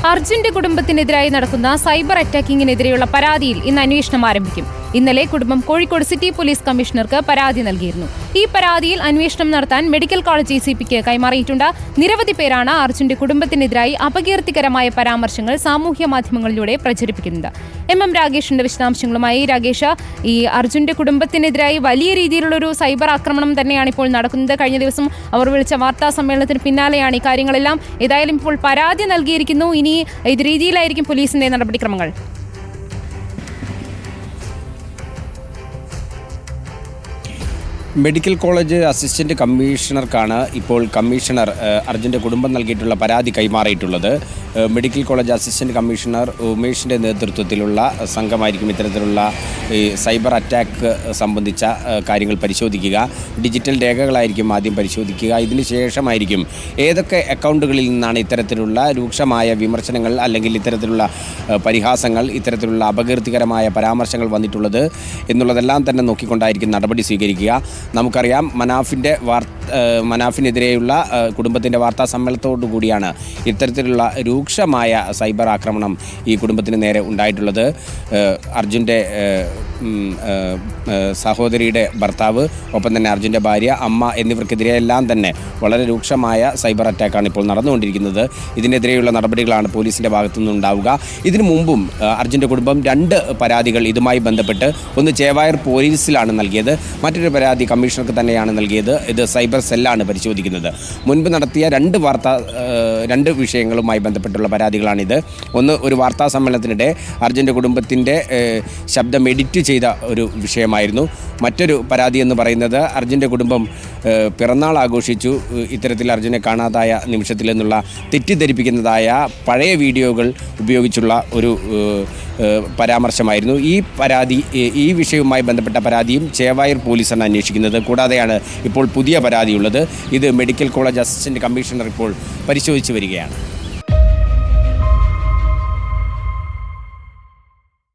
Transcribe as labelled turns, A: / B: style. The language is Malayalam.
A: അർജുന്റെ കുടുംബത്തിനെതിരായി നടക്കുന്ന സൈബർ അറ്റാക്കിങ്ങിനെതിരെയുള്ള പരാതിയിൽ ഇന്ന് അന്വേഷണം ആരംഭിക്കും. ഇന്നലെ കുടുംബം കോഴിക്കോട് സിറ്റി പോലീസ് കമ്മീഷണർക്ക് പരാതി നൽകിയിരുന്നു. ഈ പരാതിയിൽ അന്വേഷണം നടത്താൻ മെഡിക്കൽ കോളേജ് ACPക്ക് കൈമാറിയിട്ടുണ്ട്. നിരവധി പേരാണ് അർജുന്റെ കുടുംബത്തിനെതിരായി അപകീർത്തികരമായ പരാമർശങ്ങൾ സാമൂഹ്യ മാധ്യമങ്ങളിലൂടെ പ്രചരിപ്പിക്കുന്നത്. MM രാഗേഷിന്റെ വിശദാംശങ്ങളുമായി. രാഗേഷ്, ഈ അർജുന്റെ കുടുംബത്തിനെതിരായി വലിയ രീതിയിലുള്ളൊരു സൈബർ ആക്രമണം തന്നെയാണ് ഇപ്പോൾ നടക്കുന്നത്. കഴിഞ്ഞ ദിവസം അവർ വിളിച്ച വാർത്താ സമ്മേളനത്തിന് പിന്നാലെയാണ് ഈ കാര്യങ്ങളെല്ലാം. ഏതായാലും ഇപ്പോൾ പരാതി നൽകിയിരിക്കുന്നു. ഇനി ഏത് രീതിയിലായിരിക്കും പോലീസിന്റെ നടപടിക്രമങ്ങൾ?
B: മെഡിക്കൽ കോളേജ് അസിസ്റ്റന്റ് കമ്മീഷണർക്കാണ് ഇപ്പോൾ കമ്മീഷണർ അർജുൻ്റെ കുടുംബം നൽകിയിട്ടുള്ള പരാതി കൈമാറിയിട്ടുള്ളത്. മെഡിക്കൽ കോളേജ് അസിസ്റ്റന്റ് കമ്മീഷണർ ഉമേഷിൻ്റെ നേതൃത്വത്തിലുള്ള സംഘമായിരിക്കും ഇത്തരത്തിലുള്ള സൈബർ അറ്റാക്ക് സംബന്ധിച്ച കാര്യങ്ങൾ പരിശോധിക്കുക. ഡിജിറ്റൽ രേഖകളായിരിക്കും ആദ്യം പരിശോധിക്കുക. ഇതിന് ശേഷമായിരിക്കും ഏതൊക്കെ അക്കൗണ്ടുകളിൽ നിന്നാണ് ഇത്തരത്തിലുള്ള രൂക്ഷമായ വിമർശനങ്ങൾ അല്ലെങ്കിൽ ഇത്തരത്തിലുള്ള പരിഹാസങ്ങൾ, ഇത്തരത്തിലുള്ള അപകീർത്തികരമായ പരാമർശങ്ങൾ വന്നിട്ടുള്ളത് എന്നുള്ളതെല്ലാം തന്നെ നോക്കിക്കൊണ്ടായിരിക്കും നടപടി സ്വീകരിക്കുക. നമുക്കറിയാം, മനാഫിനെതിരെയുള്ള കുടുംബത്തിൻ്റെ വാർത്താ സമ്മേളനത്തോടു കൂടിയാണ് ഇത്തരത്തിലുള്ള രൂക്ഷമായ സൈബർ ആക്രമണം ഈ കുടുംബത്തിന് നേരെ ഉണ്ടായിട്ടുള്ളത്. അർജുൻ്റെ സഹോദരിയുടെ ഭർത്താവ്, ഒപ്പം തന്നെ അർജുൻ്റെ ഭാര്യ, അമ്മ എന്നിവർക്കെതിരെയെല്ലാം തന്നെ വളരെ രൂക്ഷമായ സൈബർ അറ്റാക്കാണ് ഇപ്പോൾ നടന്നുകൊണ്ടിരിക്കുന്നത്. ഇതിനെതിരെയുള്ള നടപടികളാണ് പോലീസിൻ്റെ ഭാഗത്തുനിന്നുണ്ടാവുക. ഇതിനു മുമ്പും അർജുൻ്റെ കുടുംബം 2 പരാതികൾ ഇതുമായി ബന്ധപ്പെട്ട്, ഒന്ന് ചേവായൂർ പോലീസിലാണ് നൽകിയത്, മറ്റൊരു പരാതി കമ്മീഷണർക്ക് തന്നെയാണ് നൽകിയത്. ഇത് സൈബർ സെല്ലാണ് പരിശോധിക്കുന്നത്. മുൻപ് നടത്തിയ 2 വിഷയങ്ങളുമായി ബന്ധപ്പെട്ടുള്ള പരാതികളാണിത്. ഒന്ന്, ഒരു വാർത്താ സമ്മേളനത്തിനിടെ അർജുൻ്റെ കുടുംബത്തിൻ്റെ ശബ്ദം എഡിറ്റ് ചെയ്ത ഒരു വിഷയമായിരുന്നു. മറ്റൊരു പരാതി എന്ന് പറയുന്നത് അർജുൻ്റെ കുടുംബം പിറന്നാൾ ആഘോഷിച്ചു, ഇത്തരത്തിൽ അർജുനെ കാണാതായ നിമിഷത്തിൽ നിന്നുള്ള തെറ്റിദ്ധരിപ്പിക്കുന്നതായ പഴയ വീഡിയോകൾ ഉപയോഗിച്ചുള്ള ഒരു പരാമർശമായിരുന്നു. ഈ വിഷയവുമായി ബന്ധപ്പെട്ട പരാതിയും ചേവായൂർ പോലീസാണ് അന്വേഷിക്കുന്നത്. കൂടാതെയാണ് ഇപ്പോൾ പുതിയ പരാതിയുള്ളത്. ഇത് മെഡിക്കൽ കോളേജ് അസിസ്റ്റന്റ് കമ്മീഷണർ ഇപ്പോൾ പരിശോധിച്ചു വരികയാണ്.